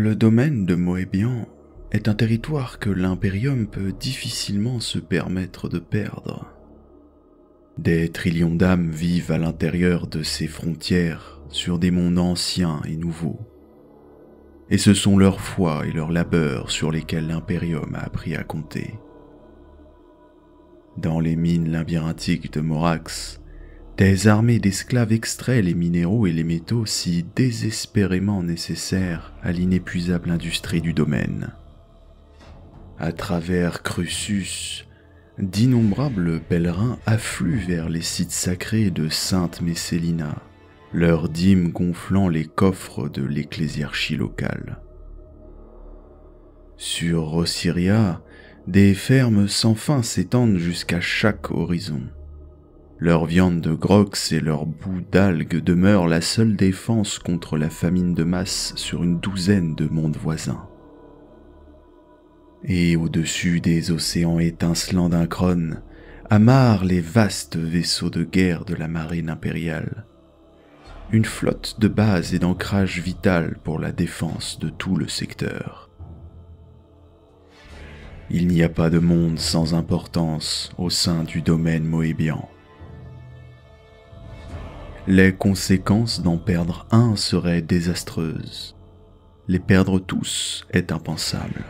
Le domaine de Moébian est un territoire que l'Imperium peut difficilement se permettre de perdre. Des trillions d'âmes vivent à l'intérieur de ses frontières sur des mondes anciens et nouveaux. Et ce sont leur foi et leur labeur sur lesquels l'Imperium a appris à compter. Dans les mines labyrinthiques de Morax, des armées d'esclaves extraient les minéraux et les métaux si désespérément nécessaires à l'inépuisable industrie du domaine. À travers Crucis, d'innombrables pèlerins affluent vers les sites sacrés de Sainte Messélina, leurs dîmes gonflant les coffres de l'ecclésiarchie locale. Sur Rosiria, des fermes sans fin s'étendent jusqu'à chaque horizon. Leur viande de grox et leur boue d'algues demeurent la seule défense contre la famine de masse sur une douzaine de mondes voisins. Et au-dessus des océans étincelants d'Uncron, amarrent les vastes vaisseaux de guerre de la marine impériale. Une flotte de base et d'ancrage vital pour la défense de tout le secteur. Il n'y a pas de monde sans importance au sein du domaine moébian. Les conséquences d'en perdre un seraient désastreuses. Les perdre tous est impensable.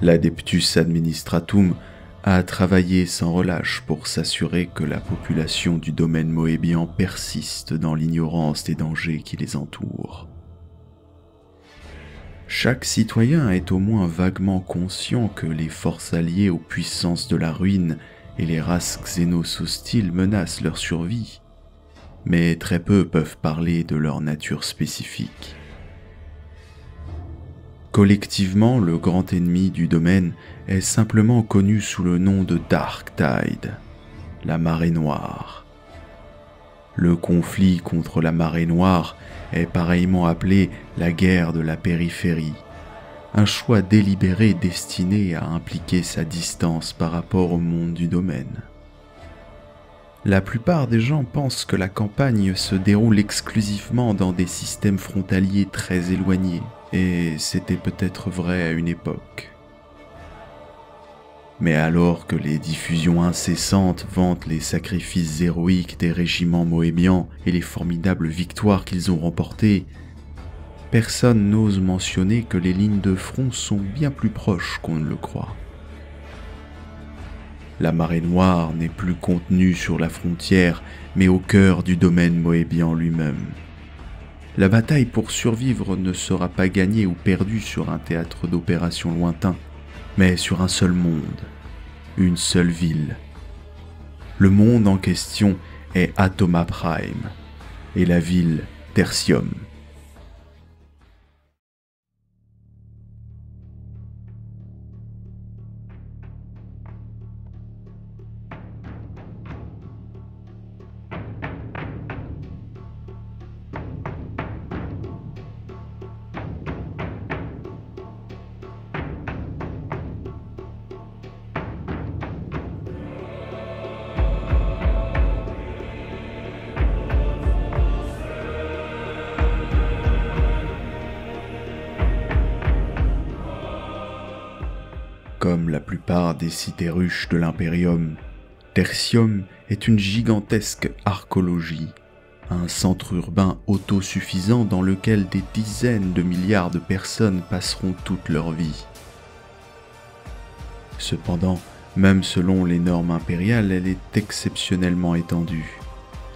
L'Adeptus Administratum a travaillé sans relâche pour s'assurer que la population du domaine moébian persiste dans l'ignorance des dangers qui les entourent. Chaque citoyen est au moins vaguement conscient que les forces alliées aux puissances de la ruine et les races xénos hostiles menacent leur survie, mais très peu peuvent parler de leur nature spécifique. Collectivement, le grand ennemi du domaine est simplement connu sous le nom de Dark Tide, la marée noire. Le conflit contre la marée noire est pareillement appelé la guerre de la périphérie, un choix délibéré destiné à impliquer sa distance par rapport au monde du domaine. La plupart des gens pensent que la campagne se déroule exclusivement dans des systèmes frontaliers très éloignés, et c'était peut-être vrai à une époque. Mais alors que les diffusions incessantes vantent les sacrifices héroïques des régiments moébians et les formidables victoires qu'ils ont remportées, personne n'ose mentionner que les lignes de front sont bien plus proches qu'on ne le croit. La marée noire n'est plus contenue sur la frontière, mais au cœur du domaine moébian lui-même. La bataille pour survivre ne sera pas gagnée ou perdue sur un théâtre d'opération lointain, mais sur un seul monde, une seule ville. Le monde en question est Atoma Prime, et la ville Tertium. Comme la plupart des cités ruches de l'Imperium, Tertium est une gigantesque archéologie, un centre urbain autosuffisant dans lequel des dizaines de milliards de personnes passeront toute leur vie. Cependant, même selon les normes impériales, elle est exceptionnellement étendue.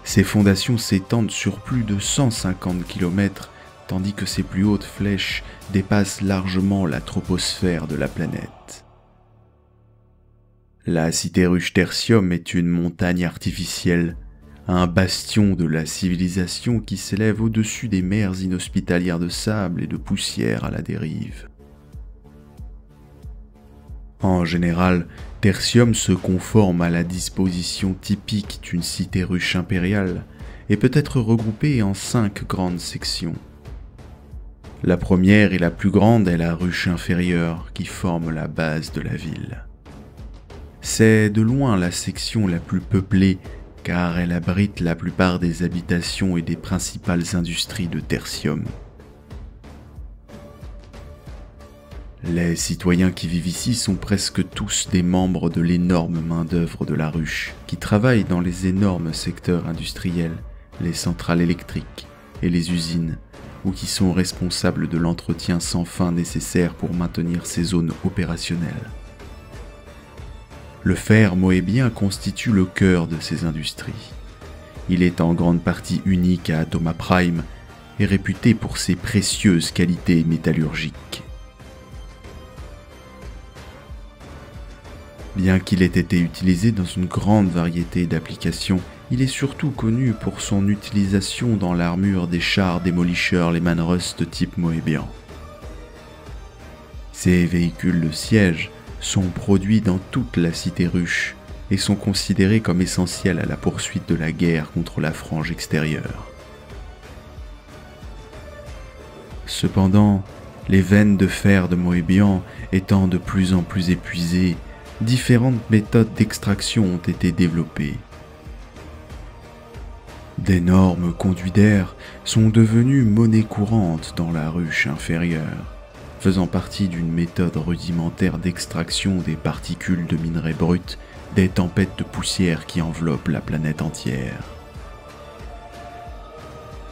Ses fondations s'étendent sur plus de 150 km, tandis que ses plus hautes flèches dépassent largement la troposphère de la planète. La cité ruche Tertium est une montagne artificielle, un bastion de la civilisation qui s'élève au-dessus des mers inhospitalières de sable et de poussière à la dérive. En général, Tertium se conforme à la disposition typique d'une cité ruche impériale et peut être regroupée en 5 grandes sections. La première et la plus grande est la ruche inférieure qui forme la base de la ville. C'est de loin la section la plus peuplée car elle abrite la plupart des habitations et des principales industries de Tertium. Les citoyens qui vivent ici sont presque tous des membres de l'énorme main-d'œuvre de la ruche, qui travaillent dans les énormes secteurs industriels, les centrales électriques et les usines, ou qui sont responsables de l'entretien sans fin nécessaire pour maintenir ces zones opérationnelles. Le fer moébien constitue le cœur de ces industries. Il est en grande partie unique à Atoma Prime et réputé pour ses précieuses qualités métallurgiques. Bien qu'il ait été utilisé dans une grande variété d'applications, il est surtout connu pour son utilisation dans l'armure des chars démolisseurs Lehman Russ de type moébian. Ces véhicules de siège sont produits dans toute la cité ruche et sont considérés comme essentiels à la poursuite de la guerre contre la frange extérieure. Cependant, les veines de fer de moébian étant de plus en plus épuisées, différentes méthodes d'extraction ont été développées. D'énormes conduits d'air sont devenus monnaie courante dans la ruche inférieure, faisant partie d'une méthode rudimentaire d'extraction des particules de minerais bruts des tempêtes de poussière qui enveloppent la planète entière.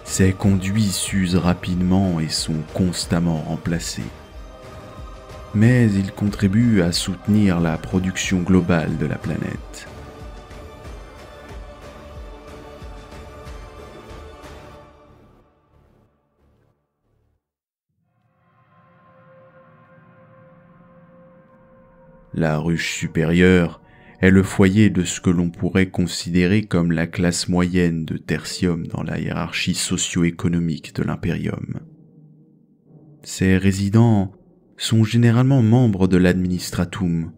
Ces conduits s'usent rapidement et sont constamment remplacés. Mais ils contribuent à soutenir la production globale de la planète. La ruche supérieure est le foyer de ce que l'on pourrait considérer comme la classe moyenne de Tertium dans la hiérarchie socio-économique de l'Imperium. Ces résidents sont généralement membres de l'Administratum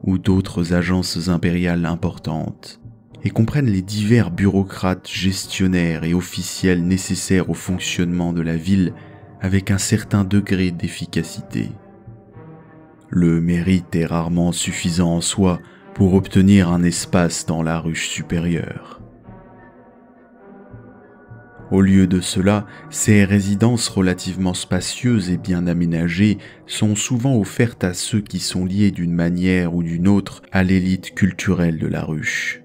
ou d'autres agences impériales importantes et comprennent les divers bureaucrates gestionnaires et officiels nécessaires au fonctionnement de la ville avec un certain degré d'efficacité. Le mérite est rarement suffisant en soi pour obtenir un espace dans la ruche supérieure. Au lieu de cela, ces résidences relativement spacieuses et bien aménagées sont souvent offertes à ceux qui sont liés d'une manière ou d'une autre à l'élite culturelle de la ruche.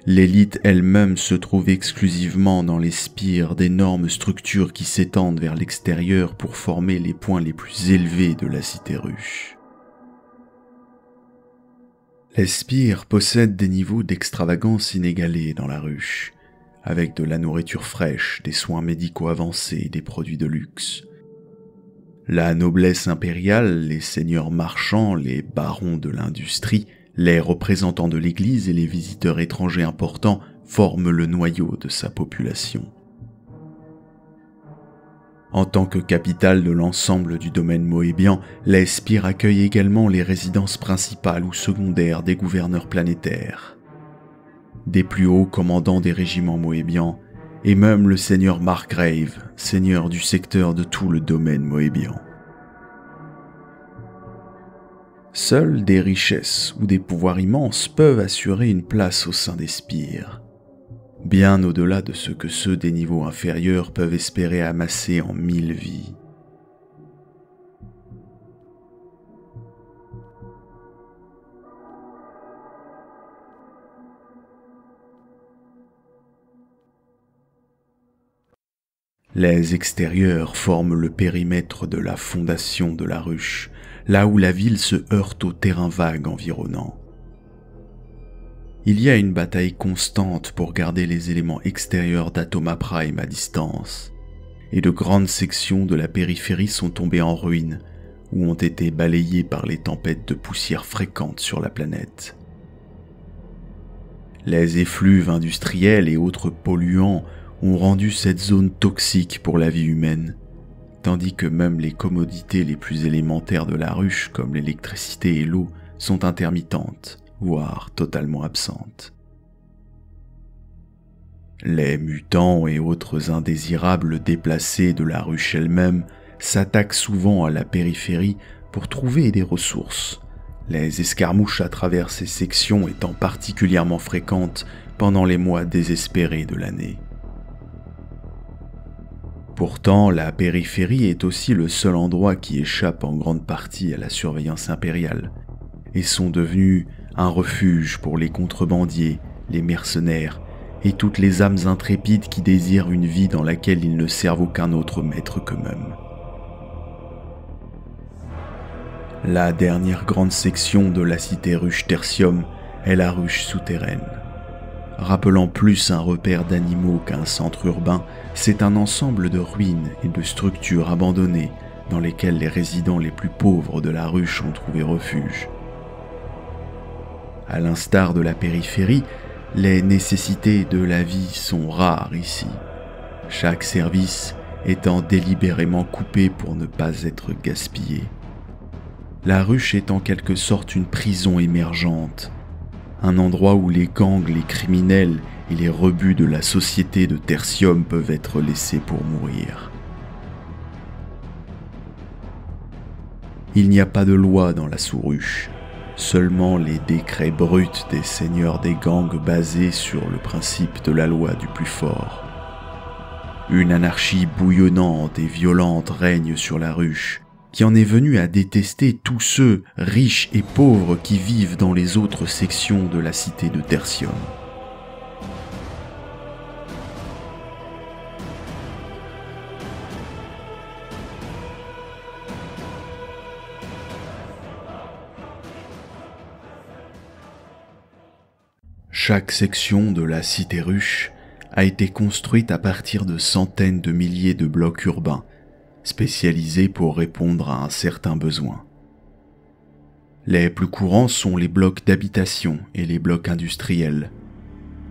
L'élite elle-même se trouve exclusivement dans les spires d'énormes structures qui s'étendent vers l'extérieur pour former les points les plus élevés de la cité ruche. Les spires possèdent des niveaux d'extravagance inégalés dans la ruche, avec de la nourriture fraîche, des soins médicaux avancés et des produits de luxe. La noblesse impériale, les seigneurs marchands, les barons de l'industrie, les représentants de l'Église et les visiteurs étrangers importants forment le noyau de sa population. En tant que capitale de l'ensemble du domaine moébian, les spires accueillent également les résidences principales ou secondaires des gouverneurs planétaires, des plus hauts commandants des régiments moébians, et même le seigneur Margrave, seigneur du secteur de tout le domaine moébian. Seules des richesses ou des pouvoirs immenses peuvent assurer une place au sein des spires, bien au-delà de ce que ceux des niveaux inférieurs peuvent espérer amasser en 1000 vies. Les extérieurs forment le périmètre de la fondation de la ruche, là où la ville se heurte au terrain vague environnant. Il y a une bataille constante pour garder les éléments extérieurs d'Atoma Prime à distance, et de grandes sections de la périphérie sont tombées en ruine ou ont été balayées par les tempêtes de poussière fréquentes sur la planète. Les effluves industriels et autres polluants ont rendu cette zone toxique pour la vie humaine, tandis que même les commodités les plus élémentaires de la ruche, comme l'électricité et l'eau, sont intermittentes, voire totalement absentes. Les mutants et autres indésirables déplacés de la ruche elle-même s'attaquent souvent à la périphérie pour trouver des ressources, les escarmouches à travers ces sections étant particulièrement fréquentes pendant les mois désespérés de l'année. Pourtant, la périphérie est aussi le seul endroit qui échappe en grande partie à la surveillance impériale, et sont devenus un refuge pour les contrebandiers, les mercenaires et toutes les âmes intrépides qui désirent une vie dans laquelle ils ne servent aucun autre maître qu'eux-mêmes. La dernière grande section de la cité ruche Tertium est la ruche souterraine. Rappelant plus un repère d'animaux qu'un centre urbain, c'est un ensemble de ruines et de structures abandonnées dans lesquelles les résidents les plus pauvres de la ruche ont trouvé refuge. À l'instar de la périphérie, les nécessités de la vie sont rares ici, chaque service étant délibérément coupé pour ne pas être gaspillé. La ruche est en quelque sorte une prison émergente, un endroit où les gangs, les criminels et les rebuts de la société de Tertium peuvent être laissés pour mourir. Il n'y a pas de loi dans la sous-ruche, seulement les décrets bruts des seigneurs des gangs basés sur le principe de la loi du plus fort. Une anarchie bouillonnante et violente règne sur la ruche, qui en est venue à détester tous ceux, riches et pauvres, qui vivent dans les autres sections de la cité de Tertium. Chaque section de la cité ruche a été construite à partir de centaines de milliers de blocs urbains, spécialisés pour répondre à un certain besoin. Les plus courants sont les blocs d'habitation et les blocs industriels,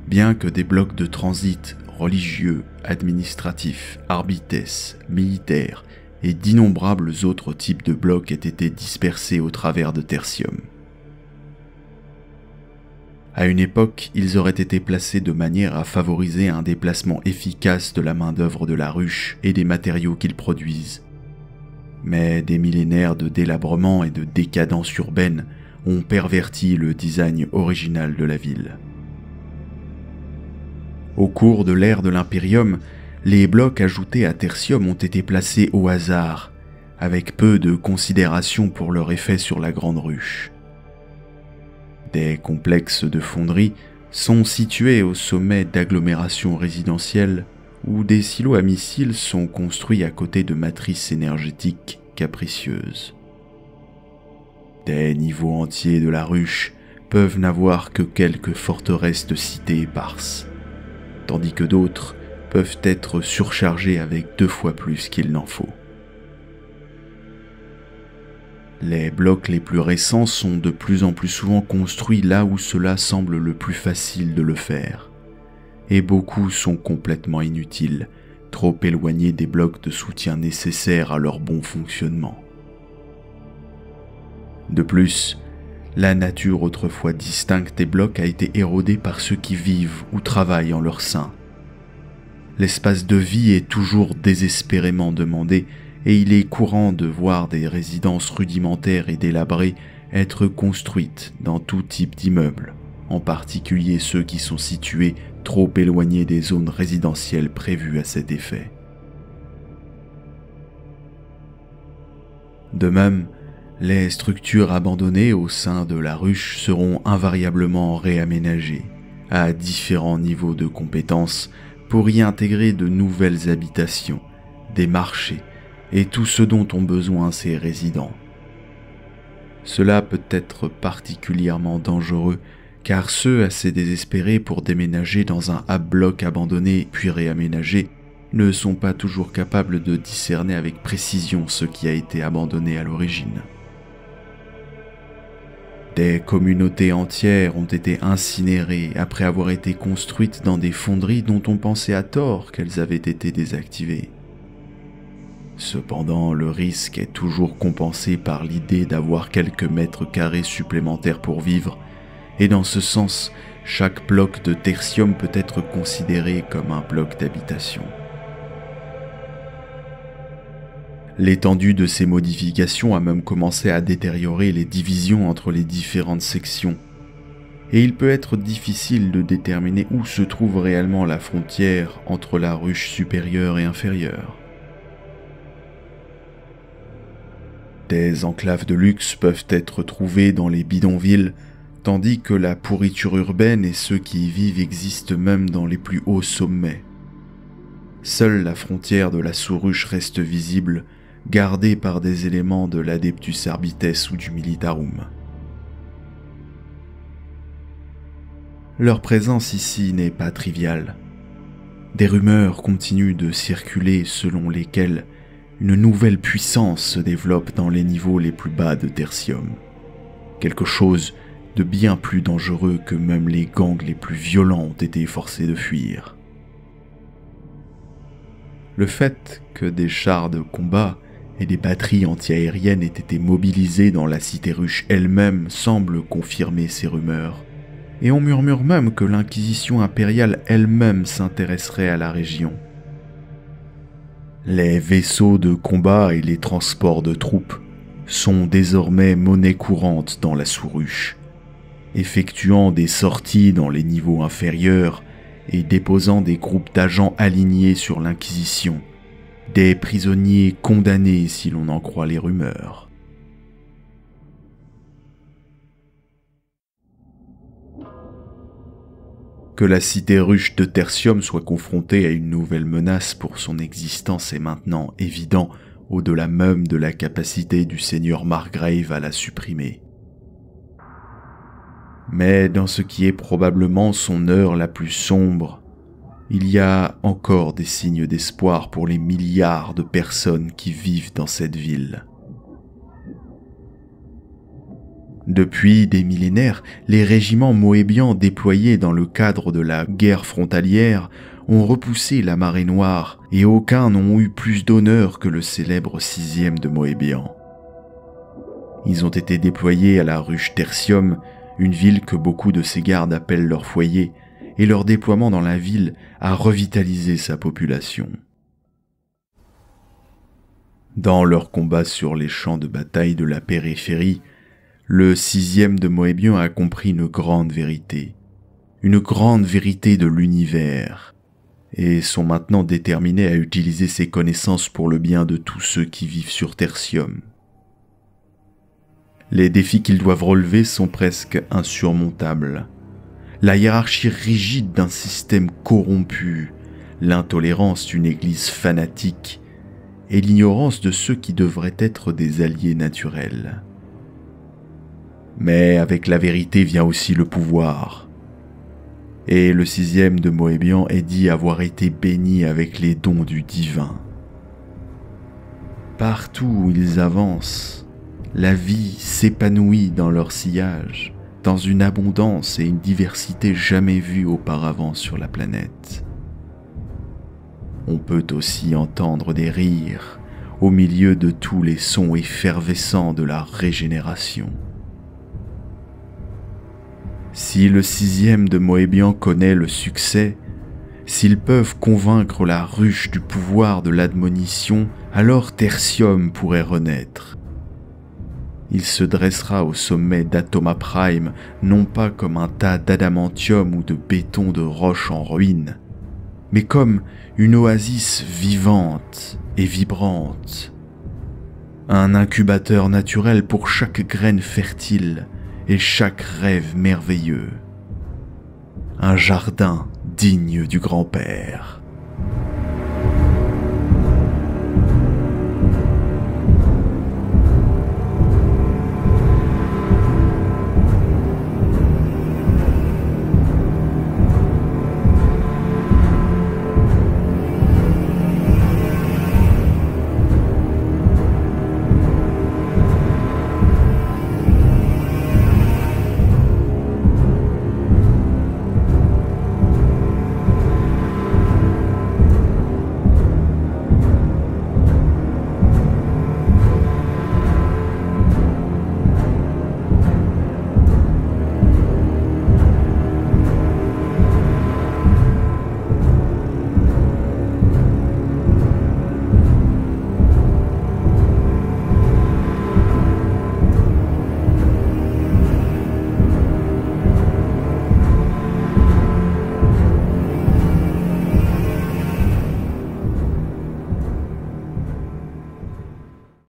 bien que des blocs de transit religieux, administratifs, arbitesses, militaires et d'innombrables autres types de blocs aient été dispersés au travers de Tertium. À une époque, ils auraient été placés de manière à favoriser un déplacement efficace de la main-d'œuvre de la ruche et des matériaux qu'ils produisent. Mais des millénaires de délabrement et de décadence urbaine ont perverti le design original de la ville. Au cours de l'ère de l'Imperium, les blocs ajoutés à Tertium ont été placés au hasard, avec peu de considération pour leur effet sur la grande ruche. Des complexes de fonderie sont situés au sommet d'agglomérations résidentielles où des silos à missiles sont construits à côté de matrices énergétiques capricieuses. Des niveaux entiers de la ruche peuvent n'avoir que quelques forteresses de cités éparses, tandis que d'autres peuvent être surchargés avec 2 fois plus qu'il n'en faut. Les blocs les plus récents sont de plus en plus souvent construits là où cela semble le plus facile de le faire, et beaucoup sont complètement inutiles, trop éloignés des blocs de soutien nécessaires à leur bon fonctionnement. De plus, la nature autrefois distincte des blocs a été érodée par ceux qui vivent ou travaillent en leur sein. L'espace de vie est toujours désespérément demandé, et il est courant de voir des résidences rudimentaires et délabrées être construites dans tout type d'immeubles, en particulier ceux qui sont situés trop éloignés des zones résidentielles prévues à cet effet. De même, les structures abandonnées au sein de la ruche seront invariablement réaménagées à différents niveaux de compétences pour y intégrer de nouvelles habitations, des marchés, et tout ce dont ont besoin ces résidents. Cela peut être particulièrement dangereux, car ceux assez désespérés pour déménager dans un bloc abandonné puis réaménagé ne sont pas toujours capables de discerner avec précision ce qui a été abandonné à l'origine. Des communautés entières ont été incinérées après avoir été construites dans des fonderies dont on pensait à tort qu'elles avaient été désactivées. Cependant, le risque est toujours compensé par l'idée d'avoir quelques mètres carrés supplémentaires pour vivre, et dans ce sens, chaque bloc de Tertium peut être considéré comme un bloc d'habitation. L'étendue de ces modifications a même commencé à détériorer les divisions entre les différentes sections, et il peut être difficile de déterminer où se trouve réellement la frontière entre la ruche supérieure et inférieure. Des enclaves de luxe peuvent être trouvées dans les bidonvilles, tandis que la pourriture urbaine et ceux qui y vivent existent même dans les plus hauts sommets. Seule la frontière de la Sous-Ruche reste visible, gardée par des éléments de l'Adeptus Arbites ou du Militarum. Leur présence ici n'est pas triviale. Des rumeurs continuent de circuler selon lesquelles une nouvelle puissance se développe dans les niveaux les plus bas de Tertium. Quelque chose de bien plus dangereux que même les gangs les plus violents ont été forcés de fuir. Le fait que des chars de combat et des batteries antiaériennes aient été mobilisés dans la cité ruche elle-même semble confirmer ces rumeurs. Et on murmure même que l'Inquisition impériale elle-même s'intéresserait à la région. Les vaisseaux de combat et les transports de troupes sont désormais monnaie courante dans la Sous-Ruche, effectuant des sorties dans les niveaux inférieurs et déposant des groupes d'agents alignés sur l'Inquisition, des prisonniers condamnés si l'on en croit les rumeurs. Que la cité ruche de Tertium soit confrontée à une nouvelle menace pour son existence est maintenant évident, au-delà même de la capacité du seigneur Margrave à la supprimer. Mais dans ce qui est probablement son heure la plus sombre, il y a encore des signes d'espoir pour les milliards de personnes qui vivent dans cette ville. Depuis des millénaires, les régiments moébians déployés dans le cadre de la guerre frontalière ont repoussé la marée noire et aucun n'ont eu plus d'honneur que le célèbre 6e de Moébian. Ils ont été déployés à la ruche Tertium, une ville que beaucoup de ces gardes appellent leur foyer, et leur déploiement dans la ville a revitalisé sa population. Dans leurs combats sur les champs de bataille de la périphérie, le 6e de Moébian a compris une grande vérité de l'univers, et sont maintenant déterminés à utiliser ces connaissances pour le bien de tous ceux qui vivent sur Tertium. Les défis qu'ils doivent relever sont presque insurmontables. La hiérarchie rigide d'un système corrompu, l'intolérance d'une église fanatique et l'ignorance de ceux qui devraient être des alliés naturels. Mais avec la vérité vient aussi le pouvoir. Et le 6e de Moébian est dit avoir été béni avec les dons du divin. Partout où ils avancent, la vie s'épanouit dans leur sillage, dans une abondance et une diversité jamais vues auparavant sur la planète. On peut aussi entendre des rires au milieu de tous les sons effervescents de la régénération. Si le 6e de Moébian connaît le succès, s'ils peuvent convaincre la ruche du pouvoir de l'admonition, alors Tertium pourrait renaître. Il se dressera au sommet d'Atoma Prime, non pas comme un tas d'adamantium ou de béton de roche en ruine, mais comme une oasis vivante et vibrante. Un incubateur naturel pour chaque graine fertile et chaque rêve merveilleux. Un jardin digne du grand-père.